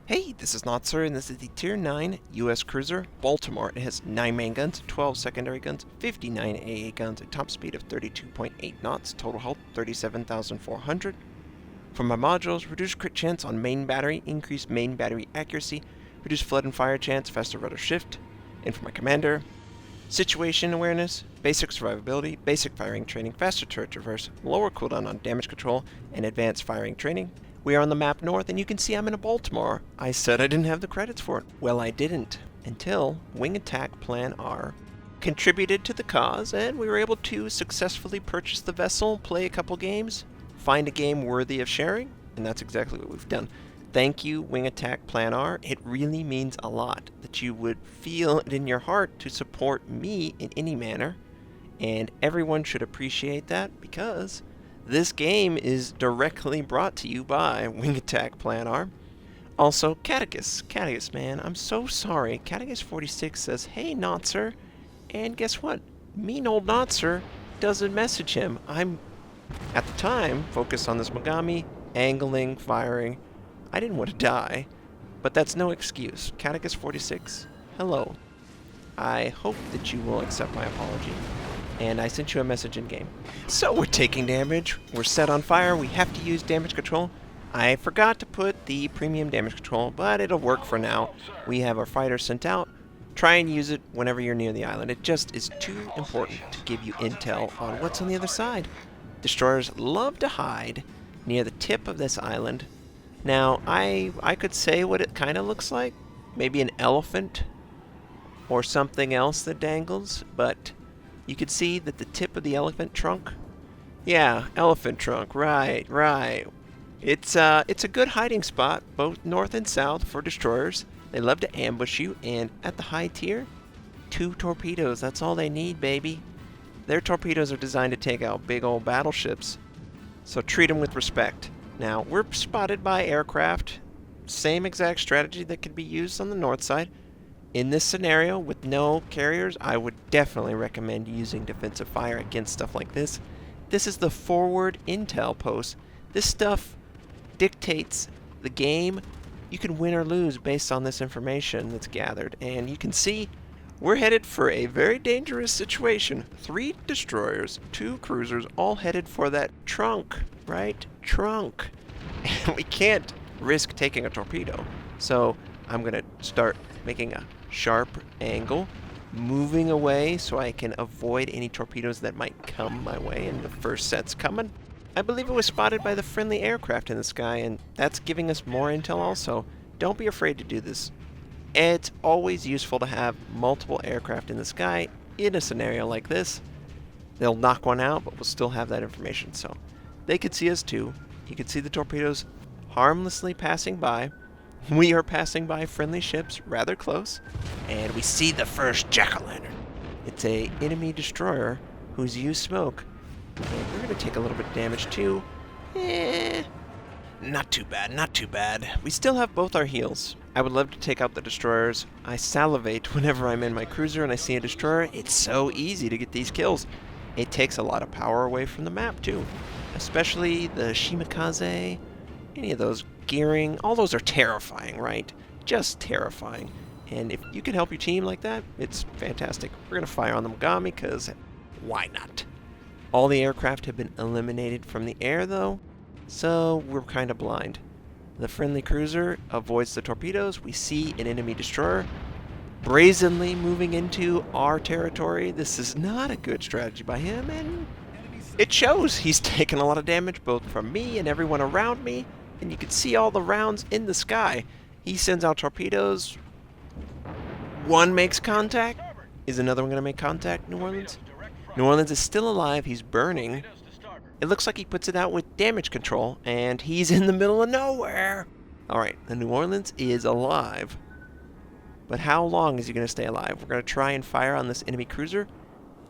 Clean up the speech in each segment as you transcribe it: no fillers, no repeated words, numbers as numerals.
Hey, this is Notser, and this is the Tier 9 U.S. cruiser, Baltimore. It has 9 main guns, 12 secondary guns, 59 AA guns, a top speed of 32.8 knots, total health 37,400. For my modules, reduced crit chance on main battery, increased main battery accuracy, reduced flood and fire chance, faster rudder shift. And for my commander, situation awareness, basic survivability, basic firing training, faster turret traverse, lower cooldown on damage control, and advanced firing training. We are on the map north, and you can see I'm in a Baltimore. I said I didn't have the credits for it. Well, I didn't, until Wing Attack Plan R contributed to the cause, and we were able to successfully purchase the vessel, play a couple games, find a game worthy of sharing, and that's exactly what we've done. Thank you, Wing Attack Plan R. It really means a lot that you would feel it in your heart to support me in any manner, and everyone should appreciate that because this game is directly brought to you by Wing Attack Plan R. Also, Catechus, man, I'm so sorry. Catechus46 says, "Hey, Notser," and guess what? Mean old Notser doesn't message him. I'm, at the time, focused on this Mogami, angling, firing. I didn't want to die, but that's no excuse. Catechus46, hello. I hope that you will accept my apology. And I sent you a message in game. So we're taking damage, we're set on fire, we have to use damage control. I forgot to put the premium damage control, but it'll work for now. We have our fighters sent out. Try and use it whenever you're near the island. It just is too important to give you intel on what's on the other side. Destroyers love to hide near the tip of this island. Now, I could say what it kind of looks like. Maybe an elephant or something else that dangles, but you can see that the tip of the elephant trunk, yeah, elephant trunk, right. It's a good hiding spot, both north and south for destroyers. They love to ambush you, and at the high tier, 2 torpedoes, that's all they need, baby. Their torpedoes are designed to take out big old battleships, so treat them with respect. Now, we're spotted by aircraft, same exact strategy that could be used on the north side. In this scenario, with no carriers, I would definitely recommend using defensive fire against stuff like this. This is the forward intel post. This stuff dictates the game. You can win or lose based on this information that's gathered. And you can see we're headed for a very dangerous situation. 3 destroyers, 2 cruisers, all headed for that trunk, right? Trunk. And we can't risk taking a torpedo. So I'm going to start making a sharp angle, moving away so I can avoid any torpedoes that might come my way, and the first set's coming. I believe it was spotted by the friendly aircraft in the sky, and that's giving us more intel also. Don't be afraid to do this. It's always useful to have multiple aircraft in the sky in a scenario like this. They'll knock one out, but we'll still have that information, so they could see us too. You can see the torpedoes harmlessly passing by. We are passing by friendly ships rather close, and we see the first jack-o'-lantern. It's a enemy destroyer who's used smoke, and we're going to take a little bit of damage too. Not too bad. We still have both our heals. I would love to take out the destroyers. I salivate whenever I'm in my cruiser and I see a destroyer. It's so easy to get these kills. It takes a lot of power away from the map too, especially the Shimikaze, any of those gearing, all those are terrifying, right? Just terrifying. And if you can help your team like that, it's fantastic. We're going to fire on the Mogami, because why not? All the aircraft have been eliminated from the air, though, so we're kind of blind. The friendly cruiser avoids the torpedoes. We see an enemy destroyer brazenly moving into our territory. This is not a good strategy by him, and it shows. He's taken a lot of damage, both from me and everyone around me. And you can see all the rounds in the sky. He sends out torpedoes. One makes contact. Is another one going to make contact, New Orleans? New Orleans is still alive. He's burning. It looks like he puts it out with damage control, and he's in the middle of nowhere. Alright, the New Orleans is alive. But how long is he going to stay alive? We're going to try and fire on this enemy cruiser.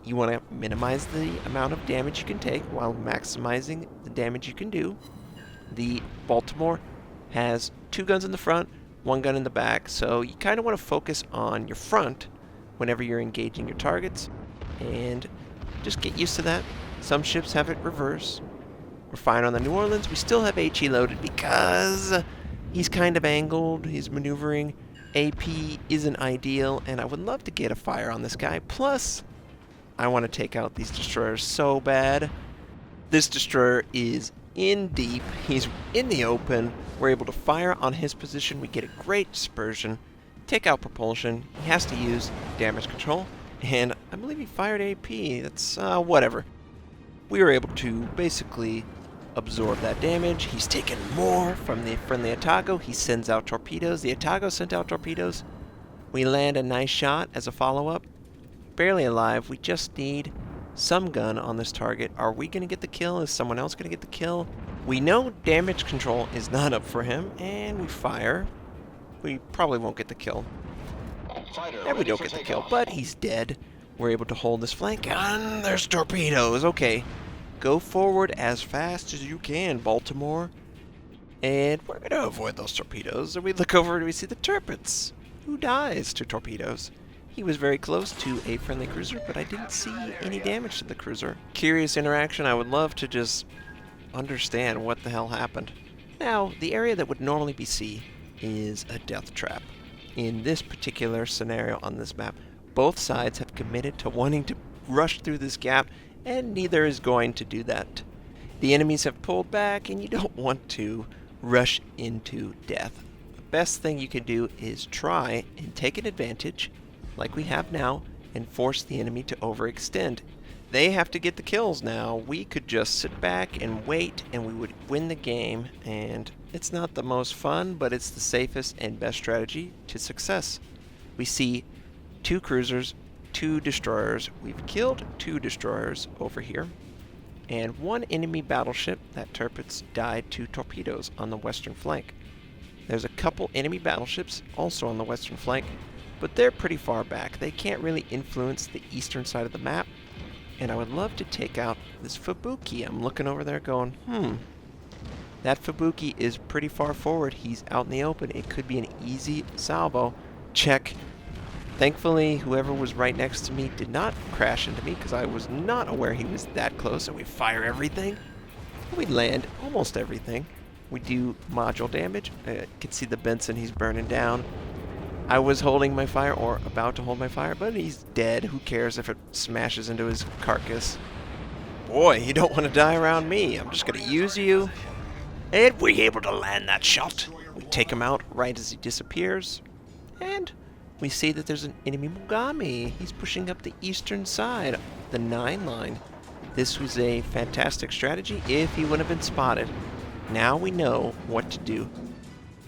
You want to minimize the amount of damage you can take while maximizing the damage you can do. The Baltimore has 2 guns in the front, 1 gun in the back, so you kind of want to focus on your front whenever you're engaging your targets, and just get used to that. Some ships have it reverse. We're firing on the New Orleans. We still have HE loaded because He's kind of angled, he's maneuvering. AP isn't ideal, and I would love to get a fire on this guy. Plus, I want to take out these destroyers so bad. This destroyer is in deep, he's in the open. We're able to fire on his position, we get a great dispersion, take out propulsion. He has to use damage control, and I believe he fired AP. That's whatever. We were able to basically absorb that damage. He's taken more from the friendly Atago. He sends out torpedoes. The Atago sent out torpedoes. We land a nice shot as a follow-up. Barely alive. We just need some gun on this target. Are we going to get the kill? Is someone else going to get the kill? We know damage control is not up for him, and we fire. We probably won't get the kill. And we don't get the kill, but he's dead. We're able to hold this flank, and there's torpedoes. Okay. Go forward as fast as you can, Baltimore. And we're going to avoid those torpedoes. And we look over and we see the Tirpitz, who dies to torpedoes. He was very close to a friendly cruiser, but I didn't see any damage to the cruiser. Curious interaction. I would love to just understand what the hell happened. Now, the area that would normally be C is a death trap. In this particular scenario on this map, both sides have committed to wanting to rush through this gap, and neither is going to do that. The enemies have pulled back, and you don't want to rush into death. The best thing you can do is try and take an advantage, like we have now, and force the enemy to overextend. They have to get the kills now. We could just sit back and wait, and we would win the game, and it's not the most fun, but it's the safest and best strategy to success. We see 2 cruisers, 2 destroyers. We've killed 2 destroyers over here, and 1 enemy battleship. That Tirpitz died to torpedoes on the western flank. There's a couple enemy battleships also on the western flank, but they're pretty far back. They can't really influence the eastern side of the map, and I would love to take out this Fubuki. I'm looking over there going, that Fubuki is pretty far forward. He's out in the open. It could be an easy salvo. Check. Thankfully, whoever was right next to me did not crash into me because I was not aware he was that close. And we fire everything. We land almost everything. We do module damage. You can see the Benson, he's burning down. I was holding my fire, or about to hold my fire, but he's dead. Who cares if it smashes into his carcass? Boy, you don't want to die around me. I'm just going to use you. And we're able to land that shot. We take him out right as he disappears. And we see that there's an enemy Mogami. He's pushing up the eastern side, the 9 line. This was a fantastic strategy if he would have been spotted. Now we know what to do.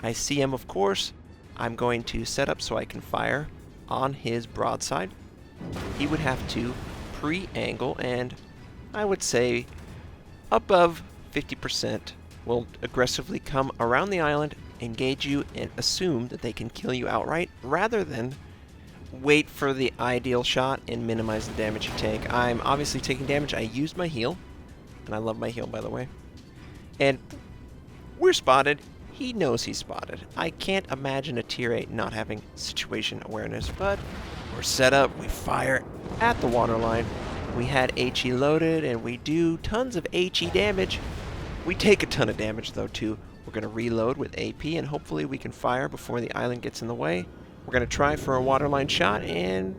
I see him, of course. I'm going to set up so I can fire on his broadside. He would have to pre-angle, and I would say above 50% will aggressively come around the island, engage you, and assume that they can kill you outright, rather than wait for the ideal shot and minimize the damage you take. I'm obviously taking damage. I used my heal, and I love my heal, by the way. And we're spotted. He knows he's spotted. I can't imagine a tier 8 not having situation awareness, but we're set up. We fire at the waterline. We had HE loaded, and we do tons of HE damage. We take a ton of damage, though, too. We're going to reload with AP, and hopefully we can fire before the island gets in the way. We're going to try for a waterline shot, and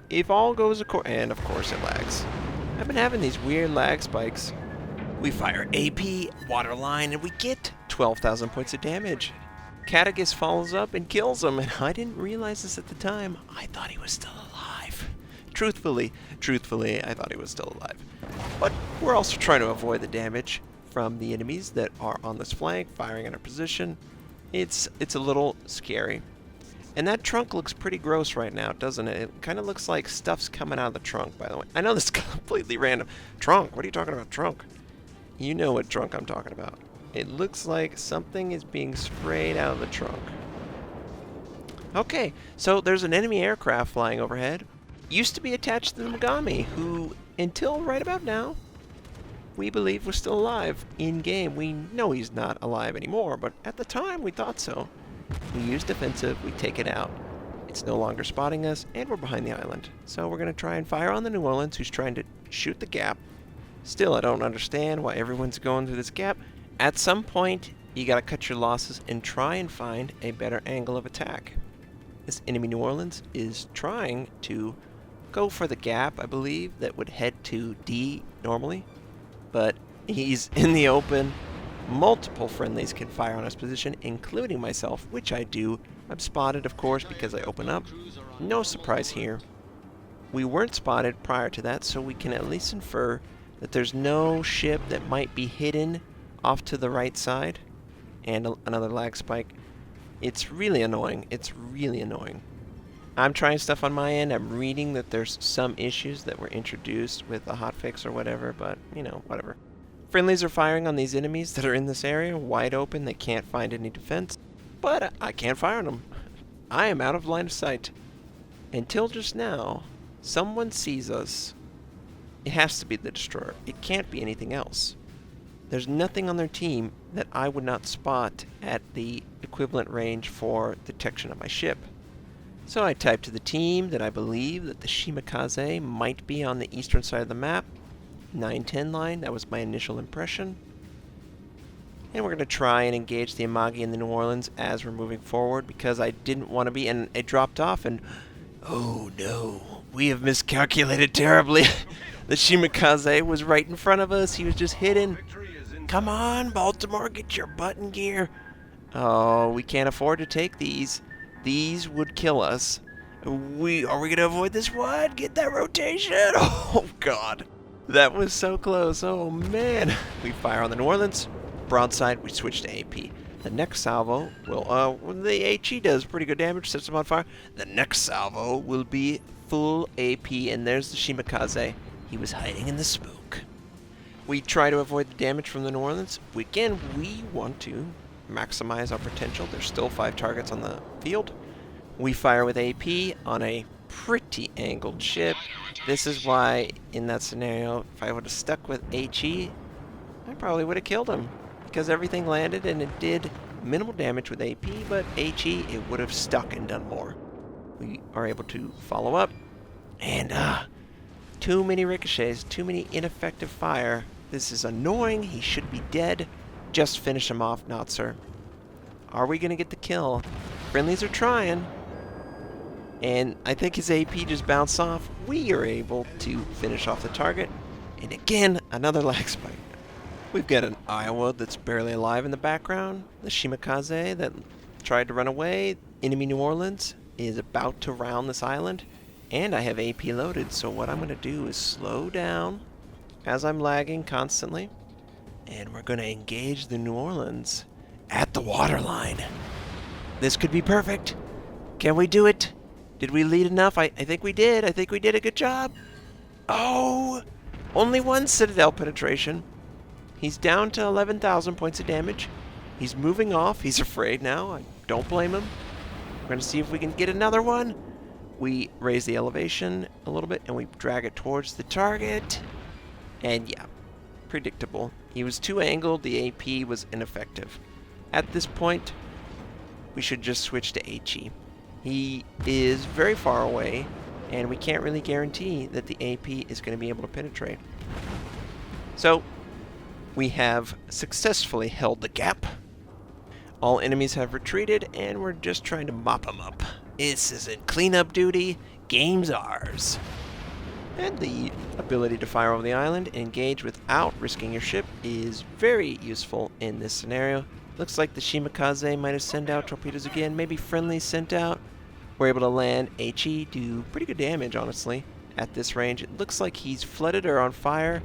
if all goes according... And, of course, it lags. I've been having these weird lag spikes. We fire AP, waterline, and we get 12,000 points of damage. Katagas follows up and kills him, and I didn't realize this at the time. I thought he was still alive. Truthfully, I thought he was still alive. But we're also trying to avoid the damage from the enemies that are on this flank, firing in our position. It's a little scary. And that trunk looks pretty gross right now, doesn't it? It kind of looks like stuff's coming out of the trunk, by the way. I know this is completely random. Trunk? What are you talking about, trunk? You know what trunk I'm talking about. It looks like something is being sprayed out of the trunk. Okay, so there's an enemy aircraft flying overhead. Used to be attached to the Mogami, who, until right about now, we believe was still alive in-game. We know he's not alive anymore, but at the time we thought so. We use defensive, we take it out. It's no longer spotting us, and we're behind the island. So we're going to try and fire on the New Orleans, who's trying to shoot the gap. Still, I don't understand why everyone's going through this gap. At some point, You gotta cut your losses and try and find a better angle of attack. This enemy New Orleans is trying to go for the gap, I believe, that would head to D normally, but he's in the open. Multiple friendlies can fire on his position, including myself, which I do. I'm spotted, of course, because I open up. No surprise here. We weren't spotted prior to that, so we can at least infer that there's no ship that might be hidden off to the right side. And another lag spike. It's really annoying. It's really annoying. I'm trying stuff on my end. I'm reading that there's some issues that were introduced with the hotfix or whatever, but, you know, whatever. Friendlies are firing on these enemies that are in this area, wide open. They can't find any defense, but I can't fire on them. I am out of line of sight. Until just now, someone sees us. It has to be the destroyer. It can't be anything else. There's nothing on their team that I would not spot at the equivalent range for detection of my ship. So I type to the team that I believe that the Shimakaze might be on the eastern side of the map. 910 line, that was my initial impression. And we're going to try and engage the Amagi and the New Orleans as we're moving forward because I didn't want to be, and it dropped off and oh no, we have miscalculated terribly. The Shimakaze was right in front of us, he was just hidden. Come on, Baltimore, get your butt in gear. Oh, we can't afford to take these. These would kill us. Are we going to avoid this one? Get that rotation. Oh, God. That was so close. Oh, man. We fire on the New Orleans. Broadside, we switch to AP. The next salvo will, the HE does pretty good damage, sets them on fire. The next salvo will be full AP, and there's the Shimakaze. He was hiding in the smoke. We try to avoid the damage from the New Orleans. Again, we want to maximize our potential. There's still 5 targets on the field. We fire with AP on a pretty angled ship. This is why, in that scenario, if I would have stuck with HE, I probably would have killed him. Because everything landed and it did minimal damage with AP, but HE, it would have stuck and done more. We are able to follow up. And, too many ricochets, too many ineffective fire. This is annoying. He should be dead. Just finish him off, Notser. Are we going to get the kill? Friendlies are trying. And I think his AP just bounced off. We are able to finish off the target. And again, another lag spike. We've got an Iowa that's barely alive in the background. The Shimakaze that tried to run away. Enemy New Orleans is about to round this island. And I have AP loaded, so what I'm going to do is slow down as I'm lagging constantly. And we're going to engage the New Orleans at the waterline. This could be perfect. Can we do it? Did we lead enough? I think we did. I think we did a good job. Oh! Only 1 Citadel penetration. He's down to 11,000 points of damage. He's moving off. He's afraid now. I don't blame him. We're going to see if we can get another one. We raise the elevation a little bit and we drag it towards the target. And yeah, predictable. He was too angled. The AP was ineffective. At this point, we should just switch to HE. He is very far away, and we can't really guarantee that the AP is going to be able to penetrate. So, we have successfully held the gap. All enemies have retreated, and we're just trying to mop them up. This isn't cleanup duty. Game's ours. And the ability to fire over the island and engage without risking your ship is very useful in this scenario. Looks like the Shimakaze might have sent out torpedoes again. Maybe friendly sent out. We're able to land HE, do pretty good damage, honestly, at this range. It looks like he's flooded or on fire.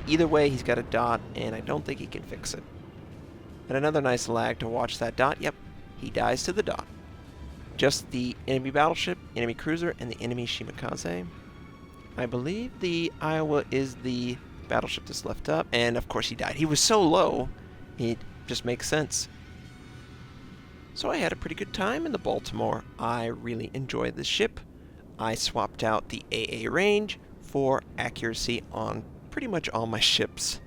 Either way, he's got a dot, and I don't think he can fix it. And another nice lag to watch that dot. Yep, he dies to the dot. Just the enemy battleship, enemy cruiser, and the enemy Shimakaze. I believe the Iowa is the battleship that's left up, and of course he died. He was so low, it just makes sense. So I had a pretty good time in the Baltimore. I really enjoyed the ship. I swapped out the AA range for accuracy on pretty much all my ships.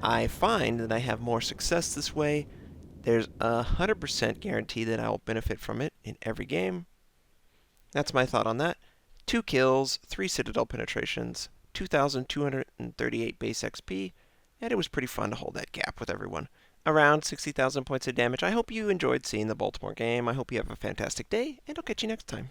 I find that I have more success this way. There's a 100% guarantee that I will benefit from it in every game. That's my thought on that. 2 kills, 3 Citadel penetrations, 2,238 base XP, and it was pretty fun to hold that gap with everyone. around 60,000 points of damage. I hope you enjoyed seeing the Baltimore game. I hope you have a fantastic day, and I'll catch you next time.